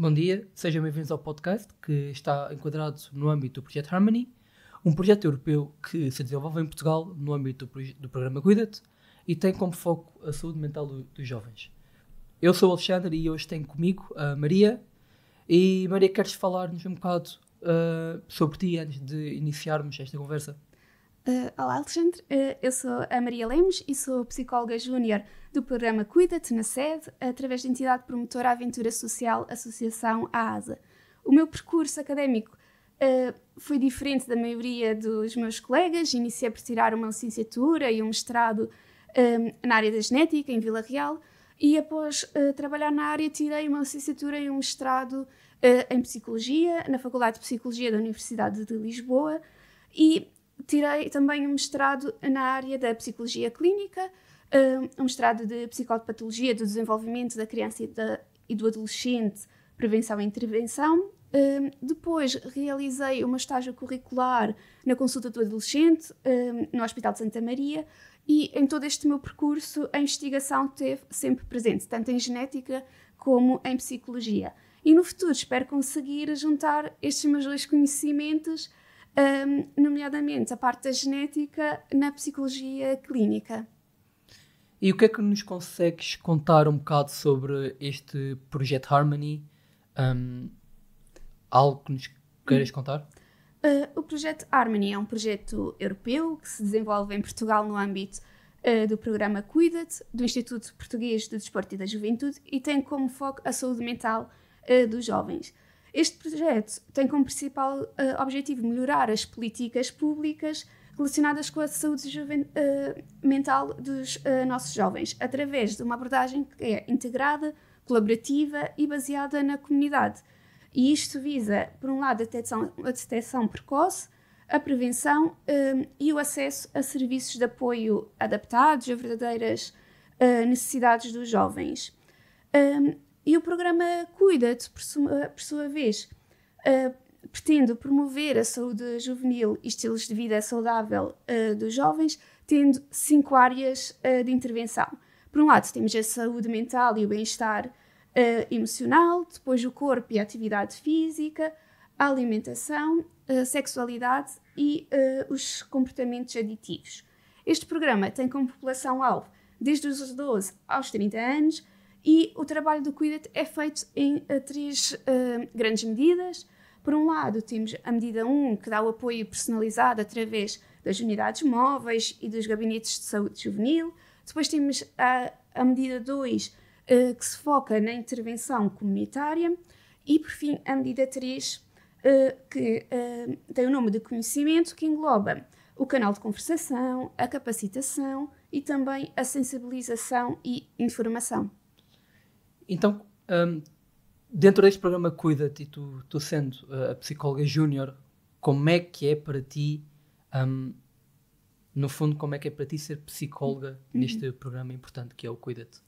Bom dia, sejam bem-vindos ao podcast que está enquadrado no âmbito do Projeto Harmony, um projeto europeu que se desenvolve em Portugal no âmbito do programa Cuida-te e tem como foco a saúde mental dos jovens. Eu sou o Alexandre e hoje tenho comigo a Maria. E Maria, queres falar-nos um bocado sobre ti antes de iniciarmos esta conversa? Olá Alexandre, eu sou a Maria Lemos e sou psicóloga júnior do programa Cuida-te na sede, através da entidade promotora Aventura Social Associação AASA. O meu percurso académico foi diferente da maioria dos meus colegas. Iniciei por tirar uma licenciatura e um mestrado na área da genética em Vila Real e após trabalhar na área tirei uma licenciatura e um mestrado em Psicologia na Faculdade de Psicologia da Universidade de Lisboa e tirei também um mestrado na área da Psicologia Clínica, um mestrado de Psicopatologia do Desenvolvimento da Criança e do Adolescente, Prevenção e Intervenção. Depois realizei uma estágio curricular na consulta do adolescente, no Hospital de Santa Maria, e em todo este meu percurso a investigação esteve sempre presente, tanto em genética como em psicologia. E no futuro espero conseguir juntar estes meus dois conhecimentos, nomeadamente a parte da genética na psicologia clínica. E o que é que nos consegues contar um bocado sobre este projeto Harmony? Algo que nos queiras contar? O projeto Harmony é um projeto europeu que se desenvolve em Portugal no âmbito do programa Cuida-te, do Instituto Português do Desporto e da Juventude, e tem como foco a saúde mental dos jovens. Este projeto tem como principal objetivo melhorar as políticas públicas relacionadas com a saúde mental dos nossos jovens, através de uma abordagem que é integrada, colaborativa e baseada na comunidade. E isto visa, por um lado, a detecção precoce, a prevenção e o acesso a serviços de apoio adaptados a verdadeiras necessidades dos jovens. E o programa Cuida-te, por sua vez, pretende promover a saúde juvenil e estilos de vida saudável dos jovens, tendo 5 áreas de intervenção. Por um lado, temos a saúde mental e o bem-estar emocional, depois o corpo e a atividade física, a alimentação, a sexualidade e os comportamentos aditivos. Este programa tem como população-alvo desde os 12 aos 30 anos e o trabalho do Cuida-te é feito em 3 grandes medidas. Por um lado, temos a medida 1, que dá o apoio personalizado através das unidades móveis e dos gabinetes de saúde juvenil. Depois temos a medida 2, que se foca na intervenção comunitária. E, por fim, a medida 3, que tem o nome de conhecimento, que engloba o canal de conversação, a capacitação e também a sensibilização e informação. Então, dentro deste programa Cuida-te, e tu sendo a psicóloga júnior, como é que é para ti, no fundo, como é que é para ti ser psicóloga neste programa importante que é o Cuida-te?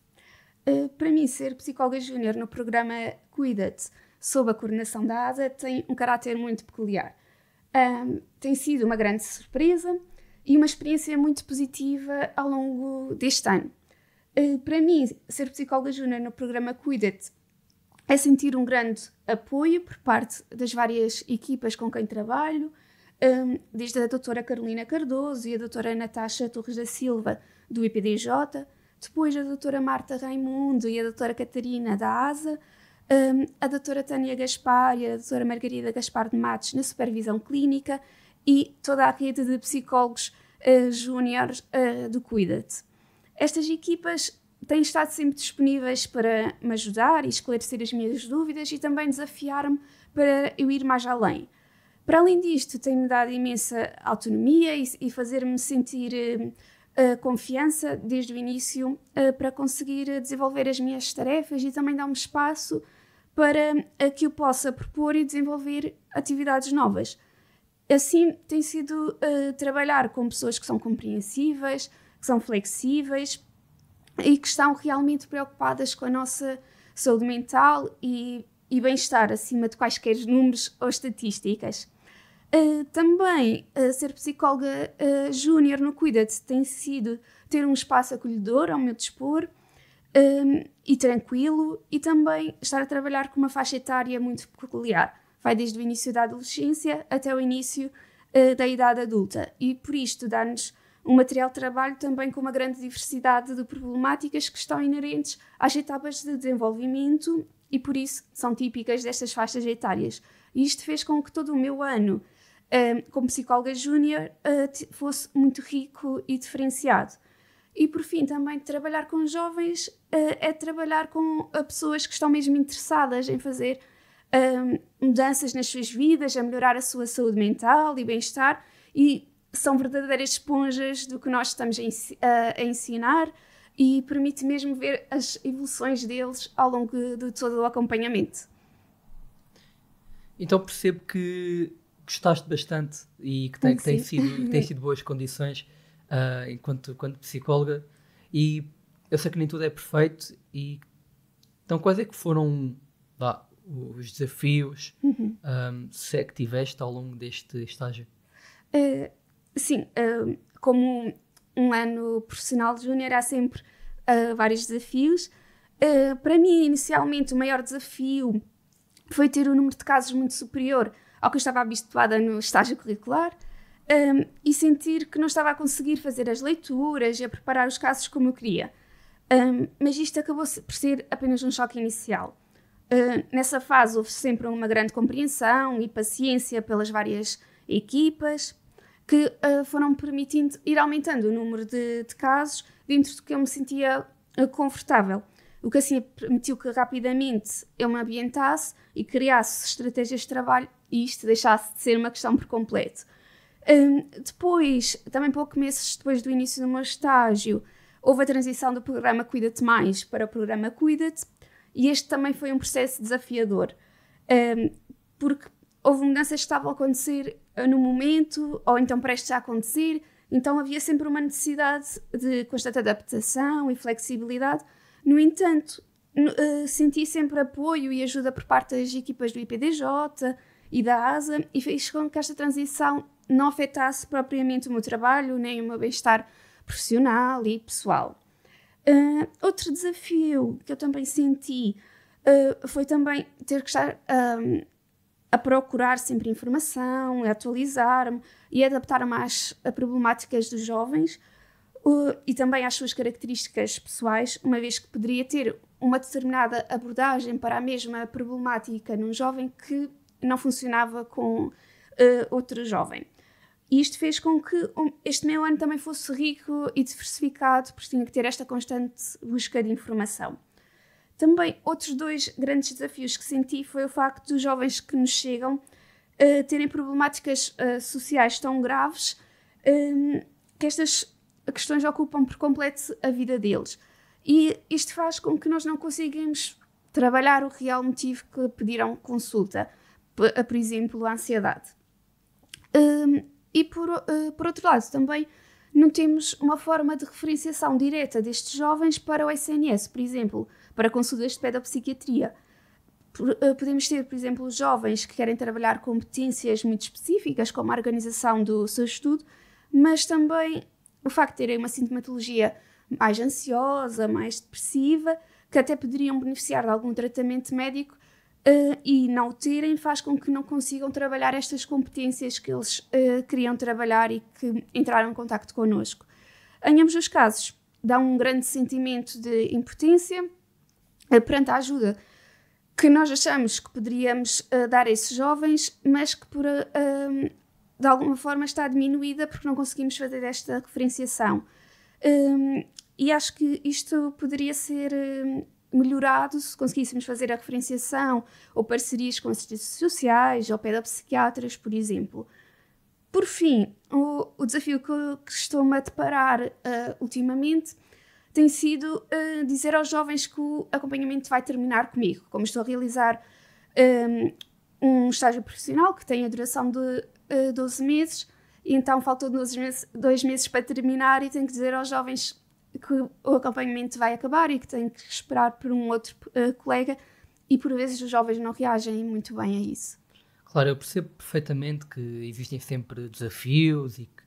Para mim, ser psicóloga júnior no programa Cuida-te, sob a coordenação da ASA, tem um caráter muito peculiar. Tem sido uma grande surpresa e uma experiência muito positiva ao longo deste ano. Para mim, ser psicóloga júnior no programa Cuida-te é sentir um grande apoio por parte das várias equipas com quem trabalho, desde a doutora Carolina Cardoso e a doutora Natasha Torres da Silva, do IPDJ, depois a doutora Marta Raimundo e a doutora Catarina da ASA, a doutora Tânia Gaspar e a doutora Margarida Gaspar de Matos na supervisão clínica e toda a rede de psicólogos júniores do Cuida-te. Estas equipas têm estado sempre disponíveis para me ajudar e esclarecer as minhas dúvidas e também desafiar-me para eu ir mais além. Para além disto, tem-me dado imensa autonomia e fazer-me sentir confiança desde o início para conseguir desenvolver as minhas tarefas e também dar-me espaço para que eu possa propor e desenvolver atividades novas. Assim, tem sido trabalhar com pessoas que são compreensíveis, que são flexíveis e que estão realmente preocupadas com a nossa saúde mental e bem-estar acima de quaisquer números ou estatísticas. Também ser psicóloga júnior no Cuida-te tem sido ter um espaço acolhedor ao meu dispor, e tranquilo, e também estar a trabalhar com uma faixa etária muito peculiar. Vai desde o início da adolescência até o início da idade adulta, e por isto dá-nos um material de trabalho também com uma grande diversidade de problemáticas que estão inerentes às etapas de desenvolvimento e por isso são típicas destas faixas etárias. E isto fez com que todo o meu ano como psicóloga júnior fosse muito rico e diferenciado. E por fim, também trabalhar com jovens é trabalhar com pessoas que estão mesmo interessadas em fazer mudanças nas suas vidas, a melhorar a sua saúde mental e bem-estar, e são verdadeiras esponjas do que nós estamos a ensinar, e permite mesmo ver as evoluções deles ao longo de todo o acompanhamento. Então percebo que gostaste bastante e que tem sido boas condições enquanto psicóloga, e eu sei que nem tudo é perfeito, e então quais é que foram os desafios se é que tiveste ao longo deste estágio? Sim, como um ano profissional de júnior há sempre vários desafios. Para mim, inicialmente, o maior desafio foi ter um número de casos muito superior ao que eu estava habituada no estágio curricular, e sentir que não estava a conseguir fazer as leituras e a preparar os casos como eu queria. Mas isto acabou por ser apenas um choque inicial. Nessa fase houve sempre uma grande compreensão e paciência pelas várias equipas, que foram permitindo ir aumentando o número de casos dentro do que eu me sentia confortável. O que assim permitiu que rapidamente eu me ambientasse e criasse estratégias de trabalho e isto deixasse de ser uma questão por completo. Depois, também poucos meses depois do início do meu estágio, houve a transição do programa Cuida-te Mais para o programa Cuida-te, e este também foi um processo desafiador, porque houve mudanças que estavam a acontecer no momento, ou então prestes a acontecer, então havia sempre uma necessidade de constante adaptação e flexibilidade. No entanto, senti sempre apoio e ajuda por parte das equipas do IPDJ e da ASA, e fez com que esta transição não afetasse propriamente o meu trabalho, nem o meu bem-estar profissional e pessoal. Outro desafio que eu também senti foi também ter que estar a procurar sempre informação, a atualizar-me e adaptar-me às problemáticas dos jovens e também às suas características pessoais, uma vez que poderia ter uma determinada abordagem para a mesma problemática num jovem que não funcionava com outro jovem. E isto fez com que este meu ano também fosse rico e diversificado, porque tinha que ter esta constante busca de informação. Também outros dois grandes desafios que senti foi o facto dos jovens que nos chegam terem problemáticas sociais tão graves que estas questões ocupam por completo a vida deles. E isto faz com que nós não consigamos trabalhar o real motivo que pediram consulta, por exemplo, a ansiedade. E por outro lado, também não temos uma forma de referenciação direta destes jovens para o SNS, por exemplo, para consultas de pedopsiquiatria. Podemos ter, por exemplo, jovens que querem trabalhar competências muito específicas, como a organização do seu estudo, mas também o facto de terem uma sintomatologia mais ansiosa, mais depressiva, que até poderiam beneficiar de algum tratamento médico, e não o terem, faz com que não consigam trabalhar estas competências que eles queriam trabalhar e que entraram em contacto connosco. Em ambos os casos, dá um grande sentimento de impotência perante a ajuda que nós achamos que poderíamos dar a esses jovens, mas que de alguma forma está diminuída porque não conseguimos fazer esta referenciação. E acho que isto poderia ser melhorado se conseguíssemos fazer a referenciação ou parcerias com assistentes sociais ou pedopsiquiatras, por exemplo. Por fim, o desafio que estou-me a deparar ultimamente tem sido dizer aos jovens que o acompanhamento vai terminar comigo. Como estou a realizar um estágio profissional que tem a duração de 12 meses, e então faltam 2 meses para terminar, e tenho que dizer aos jovens que o acompanhamento vai acabar e que tenho que esperar por um outro colega, e por vezes os jovens não reagem muito bem a isso. Claro, eu percebo perfeitamente que existem sempre desafios e que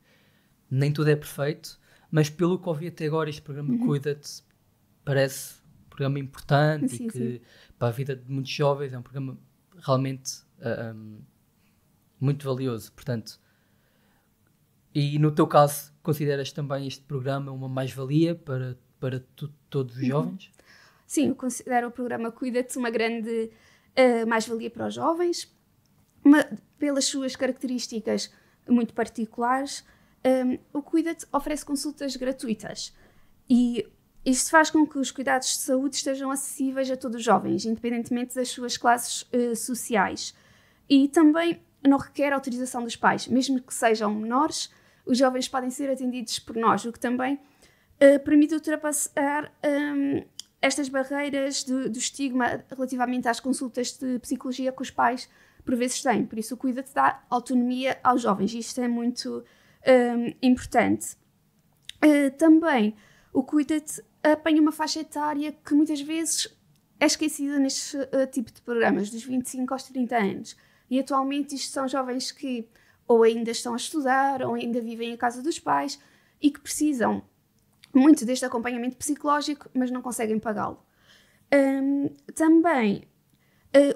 nem tudo é perfeito, mas pelo que ouvi até agora, este programa Cuida-te parece programa importante Sim, e que sim. para a vida de muitos jovens é um programa realmente muito valioso. Portanto, e no teu caso, consideras também este programa uma mais-valia para todos os jovens? Sim, eu considero o programa Cuida-te uma grande mais-valia para os jovens, pelas suas características muito particulares. O Cuida-te oferece consultas gratuitas e isto faz com que os cuidados de saúde estejam acessíveis a todos os jovens, independentemente das suas classes sociais. E também não requer autorização dos pais, mesmo que sejam menores, os jovens podem ser atendidos por nós, o que também permite ultrapassar estas barreiras do estigma relativamente às consultas de psicologia que os pais por vezes têm. Por isso o Cuida-te dá autonomia aos jovens e isto é muito importante. Também o Cuida-te apanha uma faixa etária que muitas vezes é esquecida neste tipo de programas, dos 25 aos 30 anos. E atualmente isto são jovens que ou ainda estão a estudar ou ainda vivem em casa dos pais e que precisam muito deste acompanhamento psicológico, mas não conseguem pagá-lo. Também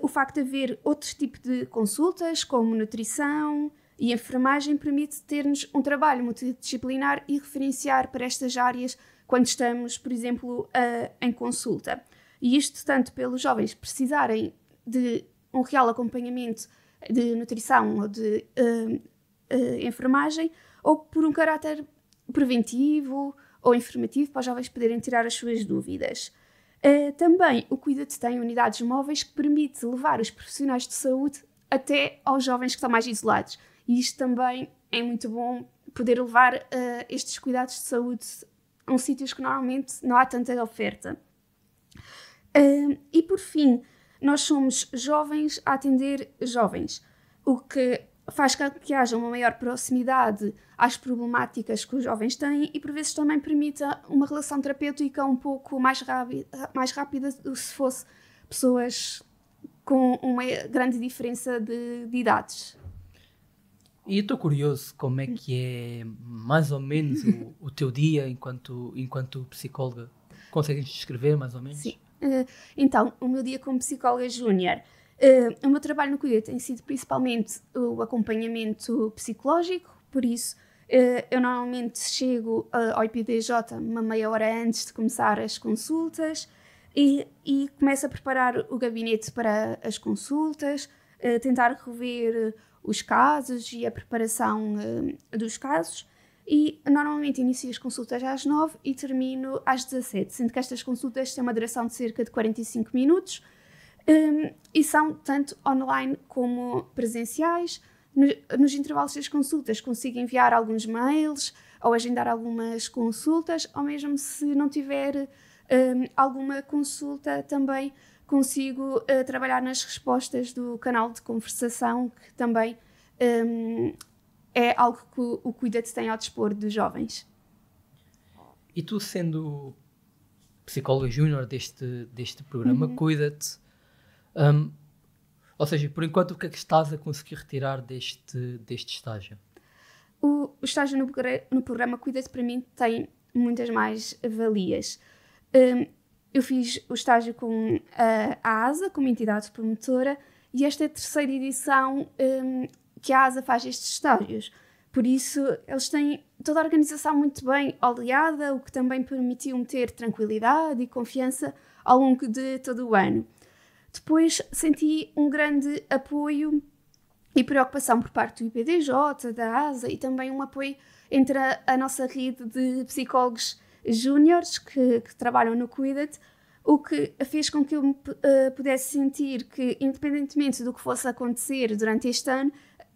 o facto de haver outro tipo de consultas, como nutrição e enfermagem, permite ter-nos um trabalho multidisciplinar e referenciar para estas áreas quando estamos, por exemplo, em consulta. E isto tanto pelos jovens precisarem de um real acompanhamento de nutrição ou de enfermagem, ou por um caráter preventivo ou informativo para os jovens poderem tirar as suas dúvidas. Também o Cuida-te tem unidades móveis que permite levar os profissionais de saúde até aos jovens que estão mais isolados. E isto também é muito bom, poder levar estes cuidados de saúde a sítios que normalmente não há tanta oferta. E por fim, nós somos jovens a atender jovens, o que faz com que haja uma maior proximidade às problemáticas que os jovens têm e por vezes também permite uma relação terapêutica um pouco mais rápida do que se fosse pessoas com uma grande diferença de idades. E eu estou curioso como é que é mais ou menos o teu dia enquanto psicóloga. Consegues descrever mais ou menos? Sim. Então, o meu dia como psicóloga júnior, o meu trabalho no Cuida tem sido principalmente o acompanhamento psicológico, por isso eu normalmente chego ao IPDJ uma meia hora antes de começar as consultas e começo a preparar o gabinete para as consultas, tentar rever os casos e a preparação dos casos. E normalmente inicio as consultas às 9 e termino às 17, sendo que estas consultas têm uma duração de cerca de 45 minutos e são tanto online como presenciais. Nos intervalos das consultas consigo enviar alguns mails ou agendar algumas consultas, ou mesmo se não tiver alguma consulta também consigo trabalhar nas respostas do canal de conversação, que também é algo que o Cuida-te tem ao dispor dos jovens. E tu, sendo psicóloga júnior deste programa, Cuida-te, ou seja, por enquanto, o que é que estás a conseguir retirar deste estágio? O estágio no programa Cuida-te, para mim, tem muitas mais valias. Eu fiz o estágio com a ASA, como entidade promotora, e esta é a terceira edição que a ASA faz estes estágios. Por isso, eles têm toda a organização muito bem oleada, o que também permitiu-me ter tranquilidade e confiança ao longo de todo o ano. Depois senti um grande apoio e preocupação por parte do IPDJ, da ASA, e também um apoio entre a nossa rede de psicólogos júniores que trabalham no Cuida-te, o que fez com que eu pudesse sentir que, independentemente do que fosse acontecer durante este ano,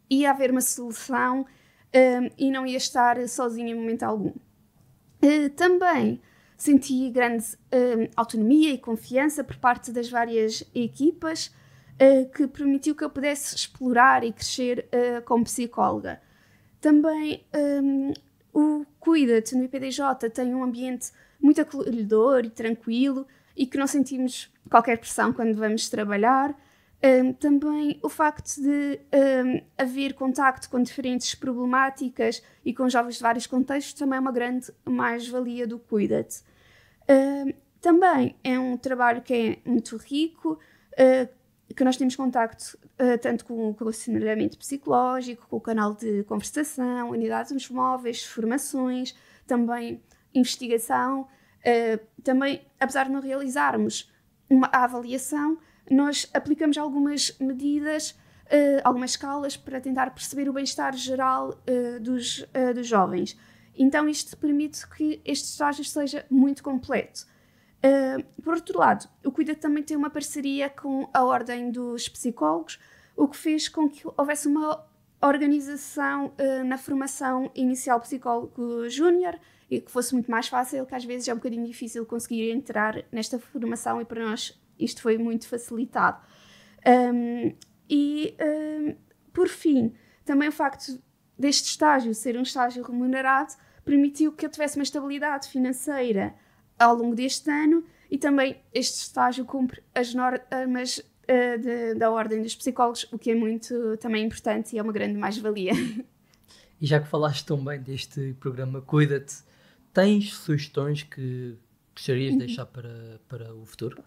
ia haver uma solução e não ia estar sozinha em momento algum. Também senti grande autonomia e confiança por parte das várias equipas, que permitiu que eu pudesse explorar e crescer como psicóloga. Também o Cuida-te no IPDJ tem um ambiente muito acolhedor e tranquilo e que não sentimos qualquer pressão quando vamos trabalhar. Também o facto de haver contacto com diferentes problemáticas e com jovens de vários contextos também é uma grande mais-valia do Cuida-te. Também é um trabalho que é muito rico, que nós temos contacto tanto com o aconselhamento psicológico, com o canal de conversação, unidades móveis, formações, também investigação. Também, apesar de não realizarmos a avaliação, nós aplicamos algumas medidas, algumas escalas para tentar perceber o bem-estar geral dos jovens. Então isto permite que este estágio seja muito completo. Por outro lado, o Cuida também tem uma parceria com a Ordem dos Psicólogos, o que fez com que houvesse uma organização na formação inicial psicólogo júnior e que fosse muito mais fácil, que às vezes é um bocadinho difícil conseguir entrar nesta formação e para nós isto foi muito facilitado. Por fim, também o facto deste estágio ser um estágio remunerado permitiu que eu tivesse uma estabilidade financeira ao longo deste ano e também este estágio cumpre as normas da Ordem dos Psicólogos, o que é muito também importante e é uma grande mais-valia. E já que falaste tão bem deste programa Cuida-te, tens sugestões que gostarias de deixar para o futuro?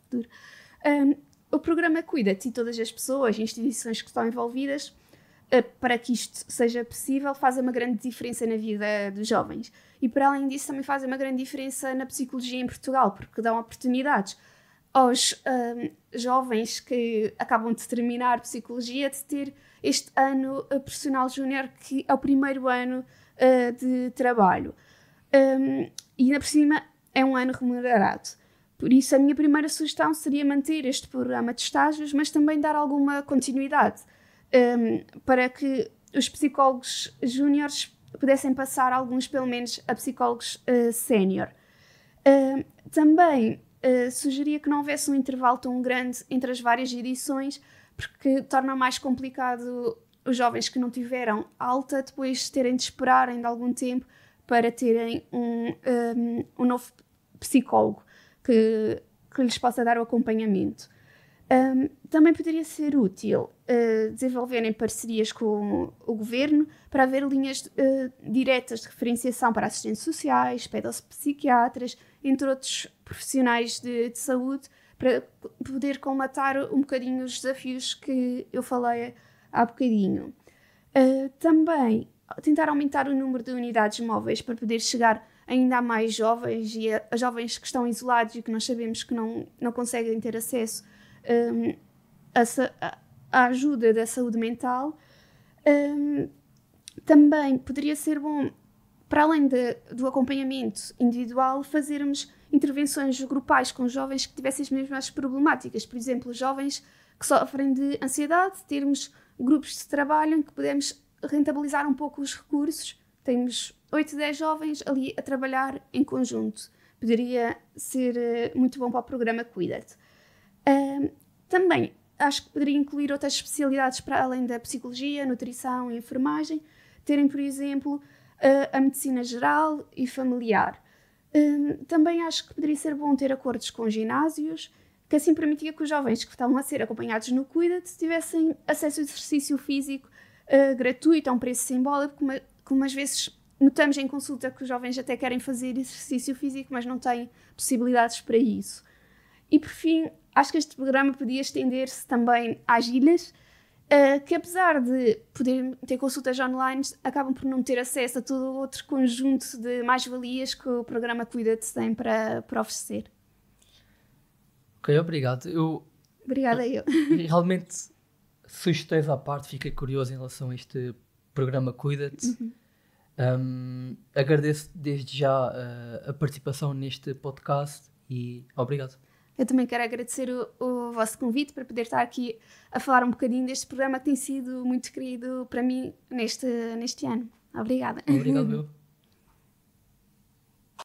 O programa Cuida-te e todas as pessoas e instituições que estão envolvidas, para que isto seja possível, fazem uma grande diferença na vida dos jovens. E para além disso também fazem uma grande diferença na psicologia em Portugal, porque dão oportunidades aos jovens que acabam de terminar psicologia de ter este ano profissional júnior, que é o primeiro ano de trabalho. E ainda por cima é um ano remunerado. Por isso a minha primeira sugestão seria manter este programa de estágios, mas também dar alguma continuidade para que os psicólogos júniores pudessem passar alguns pelo menos a psicólogos sénior. Também sugeria que não houvesse um intervalo tão grande entre as várias edições, porque torna mais complicado os jovens que não tiveram alta depois terem de esperar ainda algum tempo para terem um novo psicólogo que lhes possa dar o acompanhamento. Também poderia ser útil desenvolverem parcerias com o governo para haver linhas diretas de referenciação para assistentes sociais, pedopsiquiatras, entre outros profissionais de saúde, para poder colmatar um bocadinho os desafios que eu falei há bocadinho. Também tentar aumentar o número de unidades móveis para poder chegar ainda a mais jovens e a jovens que estão isolados e que nós sabemos que não conseguem ter acesso à ajuda da saúde mental. Também poderia ser bom, para além do acompanhamento individual, fazermos intervenções grupais com jovens que tivessem as mesmas problemáticas. Por exemplo, jovens que sofrem de ansiedade, termos grupos de trabalho em que podemos rentabilizar um pouco os recursos. Temos 8, 10 jovens ali a trabalhar em conjunto. Poderia ser muito bom para o programa Cuida-te. Também acho que poderia incluir outras especialidades para além da psicologia, nutrição e enfermagem, terem, por exemplo, a medicina geral e familiar. Também acho que poderia ser bom ter acordos com ginásios, que assim permitia que os jovens que estavam a ser acompanhados no Cuida-te tivessem acesso ao exercício físico gratuito a um preço simbólico, como às vezes notamos em consulta que os jovens até querem fazer exercício físico, mas não têm possibilidades para isso. E por fim, acho que este programa podia estender-se também às ilhas, que apesar de poderem ter consultas online, acabam por não ter acesso a todo o outro conjunto de mais-valias que o programa Cuida-te tem para oferecer. Ok, obrigado. Obrigada eu. Realmente, sugestões à parte, fiquei curioso em relação a este programa Cuida-te. Agradeço desde já a participação neste podcast e obrigado. Eu também quero agradecer o vosso convite para poder estar aqui a falar um bocadinho deste programa que tem sido muito querido para mim neste ano. Obrigada. Obrigado, meu.